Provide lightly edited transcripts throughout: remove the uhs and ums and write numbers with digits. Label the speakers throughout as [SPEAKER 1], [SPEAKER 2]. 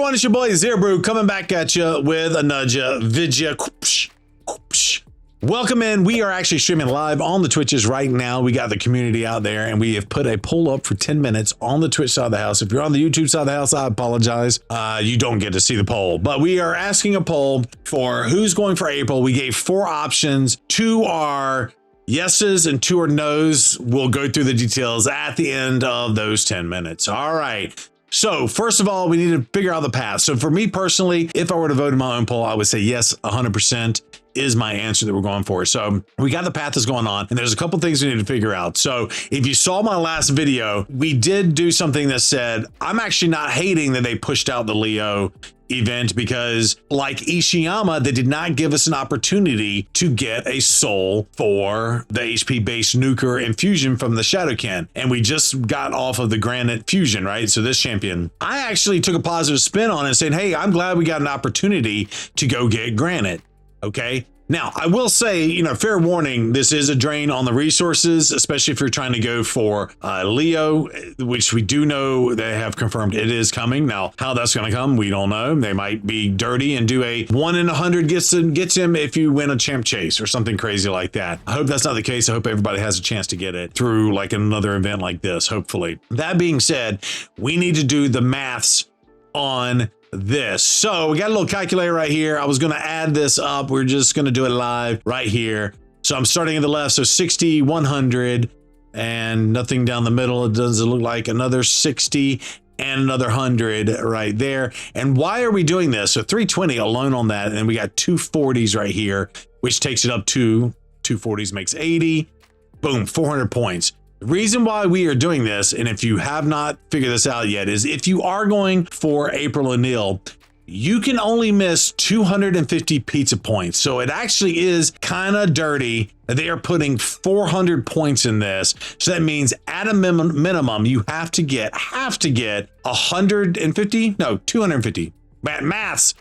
[SPEAKER 1] everyone, it's your boy Zero Brew coming back at you with another video. Welcome in. We are actually streaming live on the Twitches right now. We got the community out there and we have put a poll up for 10 minutes on the Twitch side of the house. If you're on the YouTube side of the house, I apologize. You don't get to see the poll, but we are asking a poll for who's going for April. We gave 4 options. 2 are yeses and 2 are no's. We'll go through the details at the end of those 10 minutes. All right. So first of all, we need to figure out the path. So for me personally, if I were to vote in my own poll, I would say yes, 100% is my answer that we're going for. So we got the path that's going on and there's a couple things we need to figure out. So if you saw my last video, we did do something that said, I'm actually not hating that they pushed out the Leo event because like Ishiyama, they did not give us an opportunity to get a soul for the HP based nuker infusion from the Shadowkin. And we just got off of the Granyt fusion, right? So this champion, I actually took a positive spin on it saying, hey, I'm glad we got an opportunity to go get Granyt. Okay. Now, I will say, you know, fair warning, this is a drain on the resources, especially if you're trying to go for Leo, which we do know they have confirmed it is coming. Now, how that's going to come, we don't know. They might be dirty and do a 1 in 100 gets him if you win a champ chase or something crazy like that. I hope that's not the case. I hope everybody has a chance to get it through like another event like this, hopefully. That being said, we need to do the maths on this. So we got a little calculator right here. I was going to add this up. We're just going to do it live right here. So I'm starting at the left. So 60, 100 and nothing down the middle. It doesn't look like another 60 and another 100 right there. And why are we doing this? So 320 alone on that. And then we got 240s right here, which takes it up to 240s makes 80. Boom, 400 points. The reason why we are doing this, and if you have not figured this out yet, is if you are going for April O'Neil, you can only miss 250 pizza points. So it actually is kind of dirty. They are putting 400 points in this. So that means at a minimum, you have to get 150, no, 250. Maths.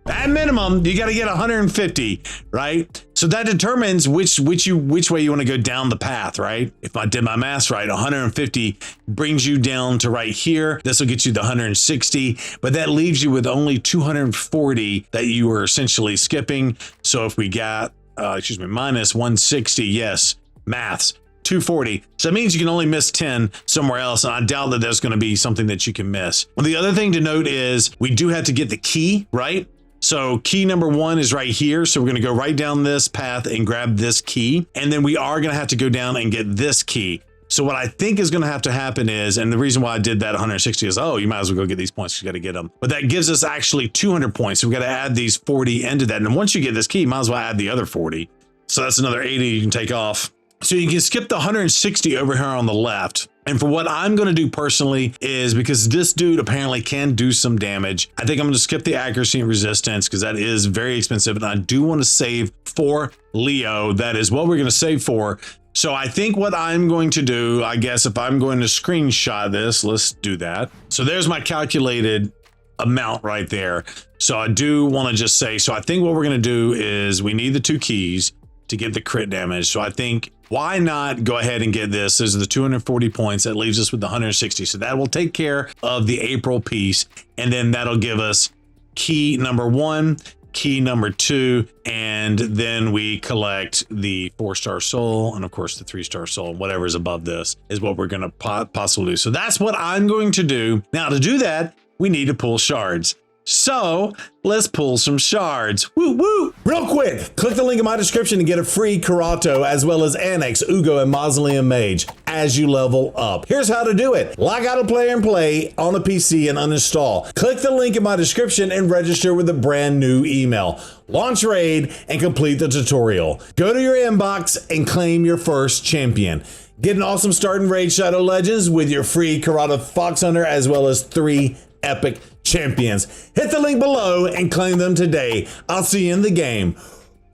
[SPEAKER 1] At minimum, you got to get 150, right? So that determines which way you want to go down the path, right? If I did my math right, 150 brings you down to right here. This will get you the 160, but that leaves you with only 240 that you are essentially skipping. So if we got, minus 160, yes, maths. 240. So that means you can only miss 10 somewhere else. And I doubt that there's going to be something that you can miss. Well, the other thing to note is we do have to get the key, right? So key number 1 is right here. So we're going to go right down this path and grab this key. And then we are going to have to go down and get this key. So what I think is going to have to happen is, and the reason why I did that 160 is, oh, you might as well go get these points. You got to get them. But that gives us actually 200 points. So we got to add these 40 into that. And once you get this key, you might as well add the other 40. So that's another 80 you can take off. So you can skip the 160 over here on the left. And for what I'm going to do personally is because this dude apparently can do some damage. I think I'm going to skip the accuracy and resistance because that is very expensive. And I do want to save for Leo. That is what we're going to save for. So I think what I'm going to do, I guess if I'm going to screenshot this, let's do that. So there's my calculated amount right there. So I do want to just say, so I think what we're going to do is we need the 2 keys to get the crit damage. So I think why not go ahead and get this? Those are the 240 points. That leaves us with the 160. So that will take care of the April piece. And then that'll give us key number 1, key number 2, and then we collect the 4-star soul. And of course the 3-star soul, whatever is above this is what we're going to possibly do. So that's what I'm going to do. Now to do that, we need to pull shards. So let's pull some shards. Woo woo! Real quick, click the link in my description to get a free Karato as well as Annex, Ugo, and Mausoleum Mage as you level up. Here's how to do it. Log out of Player and Play on the PC and uninstall. Click the link in my description and register with a brand new email. Launch raid and complete the tutorial. Go to your inbox and claim your first champion. Get an awesome start in Raid Shadow Legends with your free Karato Fox Hunter as well as 3 epic champions. Hit the link below and claim them today. I'll see you in the game.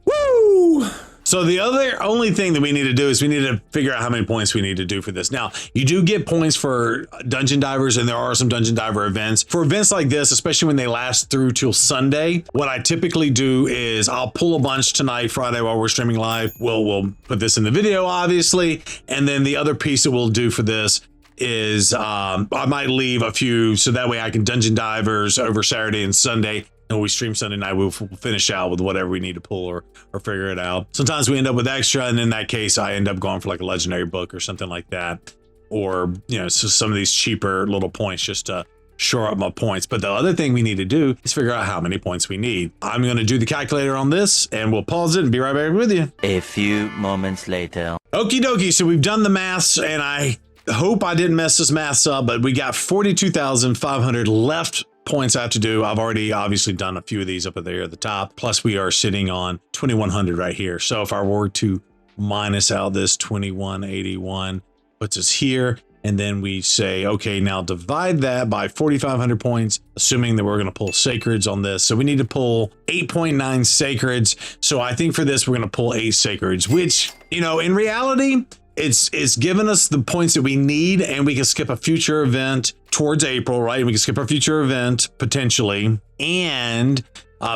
[SPEAKER 1] Woo! So the only thing that we need to do is we need to figure out how many points we need to do for this. Now, you do get points for dungeon divers, and there are some dungeon diver events. For events like this, especially when they last through till Sunday, what I typically do is I'll pull a bunch tonight, Friday, while we're streaming live. We'll put this in the video, obviously. And then the other piece that we'll do for this is I might leave a few so that way I can dungeon divers over Saturday and Sunday. And we stream Sunday night, we'll finish out with whatever we need to pull or figure it out. Sometimes we end up with extra, and in that case, I end up going for like a legendary book or something like that. Or, you know, so some of these cheaper little points just to shore up my points. But the other thing we need to do is figure out how many points we need. I'm going to do the calculator on this, and we'll pause it and be right back with you.
[SPEAKER 2] A few moments later.
[SPEAKER 1] Okie dokie, so we've done the maths, and I hope I didn't mess this maths up, but we got 42,500 left points I have to do. I've already obviously done a few of these up there at the top. Plus we are sitting on 2,100 right here. So if I were to minus out this 2,181, puts us here. And then we say, okay, now divide that by 4,500 points, assuming that we're going to pull sacreds on this. So we need to pull 8.9 sacreds. So I think for this, we're going to pull 8 sacreds, which, you know, in reality, it's given us the points that we need, and we can skip a future event towards April, right? We can skip a future event potentially, and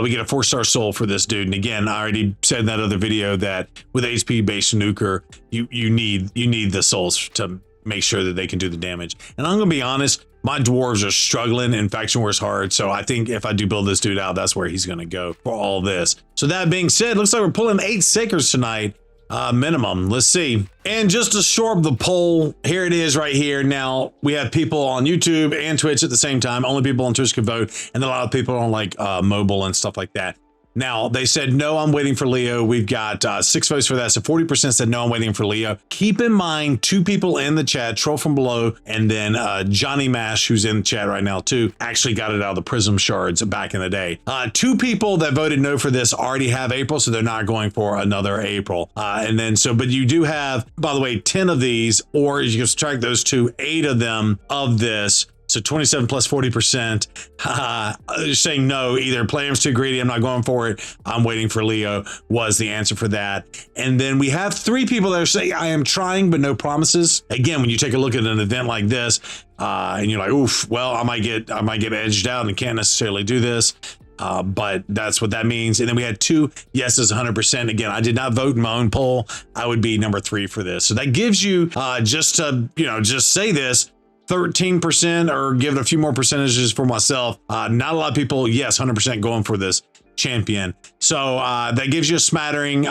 [SPEAKER 1] we get a 4-star soul for this dude. And again, I already said in that other video that with HP based nuker, you need the souls to make sure that they can do the damage. And I'm gonna be honest, my dwarves are struggling in Faction Wars hard, so I think if I do build this dude out, that's where he's gonna go for all this. So that being said, looks like we're pulling 8 sacreds tonight. Minimum. Let's see. And just to shore up the poll, here it is right here. Now we have people on YouTube and Twitch at the same time. Only people on Twitch can vote, and then a lot of people on like mobile and stuff like that. Now they said no, I'm waiting for Leo. We've got 6 votes for that, so 40% said no, I'm waiting for Leo. Keep in mind, 2 people in the chat, Troll from Below, and then Johnny Mash, who's in the chat right now too, actually got it out of the Prism Shards back in the day. 2 people that voted no for this already have April, so they're not going for another April. And then but you do have, by the way, 10 of these, or you can subtract those 2, 8 of them of this. So 27 plus 40%, saying no, either player's too greedy, I'm not going for it, I'm waiting for Leo, was the answer for that. And then we have 3 people that are saying, I am trying, but no promises. Again, when you take a look at an event like this, and you're like, oof, well, I might get edged out and can't necessarily do this. But that's what that means. And then we had 2 yeses, 100%. Again, I did not vote in my own poll. I would be number 3 for this. So that gives you, just to, you know, just say this, 13%, or give it a few more percentages for myself. Not a lot of people, yes, 100% going for this champion. So that gives you a smattering.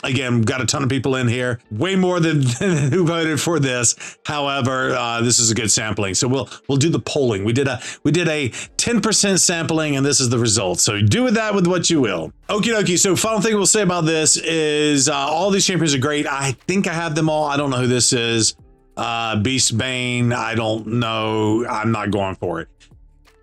[SPEAKER 1] Again, got a ton of people in here, way more than who voted for this. However, this is a good sampling. So we'll do the polling. We did a 10% sampling, and this is the result. So do with that with what you will. Okie dokie. So final thing we'll say about this is all these champions are great. I think I have them all. I don't know who this is. Beast Bane, I don't know. I'm not going for it.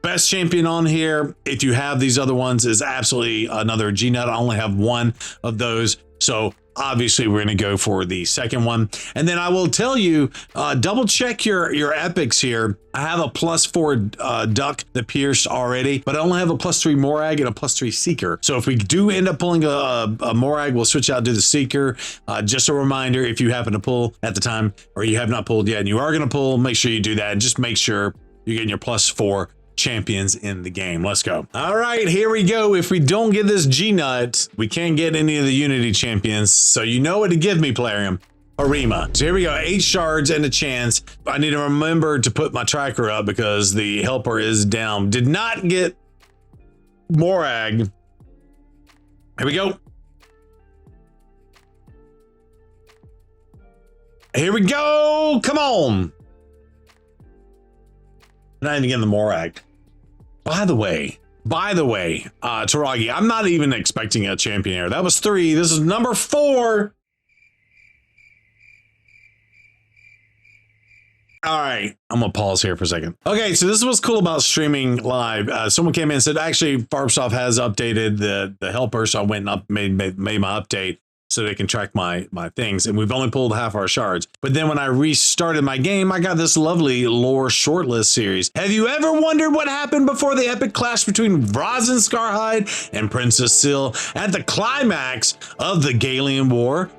[SPEAKER 1] Best champion on here, if you have these other ones, is absolutely another G-Nut. I only have 1 of those. So obviously we're going to go for the second one. And then I will tell you, double check your epics here. I have a +4 duck, the Pierce already, but I only have a +3 Morag and a +3 Seeker. So if we do end up pulling a Morag, we'll switch out to the Seeker. Just a reminder, if you happen to pull at the time, or you have not pulled yet and you are going to pull, make sure you do that. And just make sure you're getting your +4 champions in the game. Let's go. All right, here we go. If we don't get this G-Nut, we can't get any of the Unity champions. So you know what to give me, Plarium. Harima. So here we go. 8 shards and a chance. I need to remember to put my tracker up because the helper is down. Did not get Morag. Here we go. Here we go. Come on. Not even getting the Morag. By the way, Taragi, I'm not even expecting a champion here. That was 3. This is number 4. All right, I'm gonna pause here for a second. Okay, so this is what's cool about streaming live. Someone came in and said, actually, Farbsoft has updated the helper, so I went and made my update so they can track my things, and we've only pulled half our shards. But then when I restarted my game, I got this lovely lore shortlist series. Have you ever wondered what happened before the epic clash between Vrazen Scarhide and Princess Syl at the climax of the Galian War?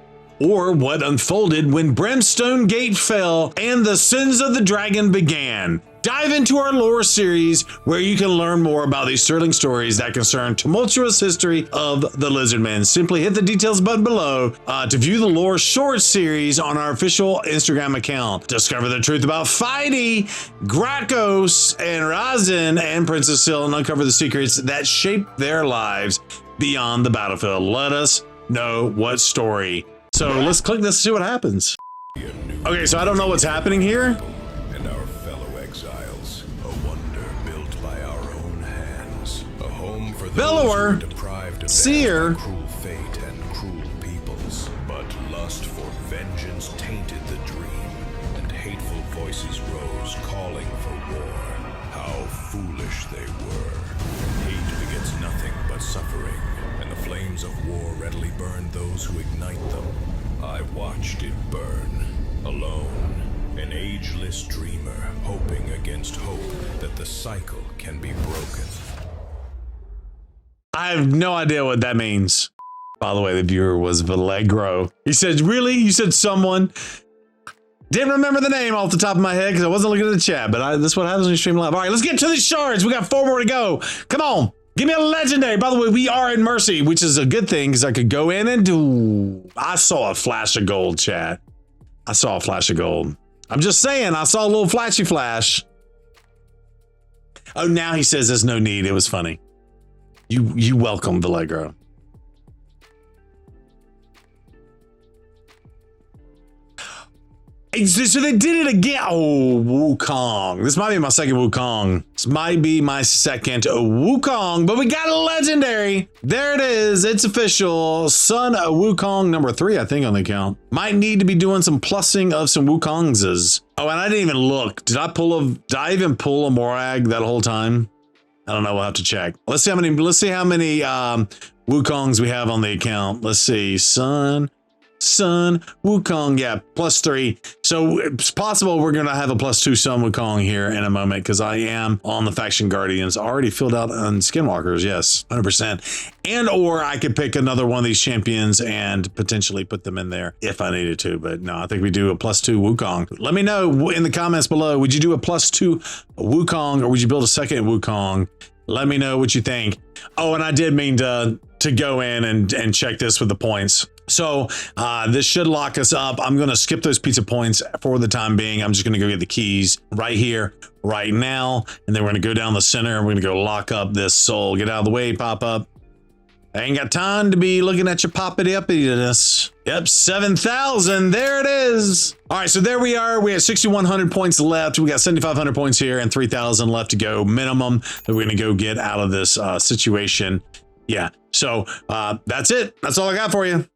[SPEAKER 1] or what unfolded when Brimstone Gate fell and the sins of the dragon began. Dive into our lore series where you can learn more about these sterling stories that concern tumultuous history of the Lizardmen. Simply hit the details button below to view the lore short series on our official Instagram account. Discover the truth about Feide, Grakos, and Razin and Princess Syl and uncover the secrets that shape their lives beyond the battlefield. Let us know what story. So let's click this to see what happens. Okay, so I don't know what's happening here. Bellower, Seer,
[SPEAKER 3] cruel fate and cruel peoples, but lust for vengeance tainted the dream, and hateful voices rose calling for war. How foolish they were. Hate begets nothing but suffering, and the flames of war readily burn those who ignite them. I watched it burn, alone, an ageless dreamer, hoping against hope that the cycle can be broken.
[SPEAKER 1] I have no idea what that means. By the way, the viewer was Vallegro. He said, really? You said someone? Didn't remember the name off the top of my head because I wasn't looking at the chat, but this is what happens when you stream live. All right, let's get to these shards. We got 4 more to go. Come on. Give me a legendary. By the way, we are in Mercy, which is a good thing because I could go in and do... I saw a flash of gold, chat. I saw a flash of gold. I'm just saying, I saw a little flashy flash. Oh, now he says there's no need. It was funny. You welcome, Vallegro. So they did it again. Oh, Wukong. This might be my second Wukong. This might be my second Wukong, but we got a legendary. There it is. It's official. Son of Wukong number 3, I think, on the account. Might need to be doing some plussing of some Wukongses. Oh, and I didn't even look. Did I even pull a Morag that whole time? I don't know. We'll have to check. Let's see how many Wukongs we have on the account. Let's see. Sun, Wukong. Yeah, +3. So it's possible we're going to have a +2 Sun Wukong here in a moment because I am on the Faction Guardians. Already filled out on Skinwalkers. Yes, 100%. And or I could pick another one of these champions and potentially put them in there if I needed to. But no, I think we do a +2 Wukong. Let me know in the comments below. Would you do a +2 Wukong or would you build a second Wukong? Let me know what you think. Oh, and I did mean to go in and check this with the points. So this should lock us up. I'm going to skip those pizza points for the time being. I'm just going to go get the keys right here, right now. And then we're going to go down the center. And we're going to go lock up this soul. Get out of the way, pop up. I ain't got time to be looking at your poppity-uppity-ness. Yep, 7,000. There it is. All right, so there we are. We have 6,100 points left. We got 7,500 points here and 3,000 left to go minimum that we're going to go get out of this situation. Yeah, so that's it. That's all I got for you.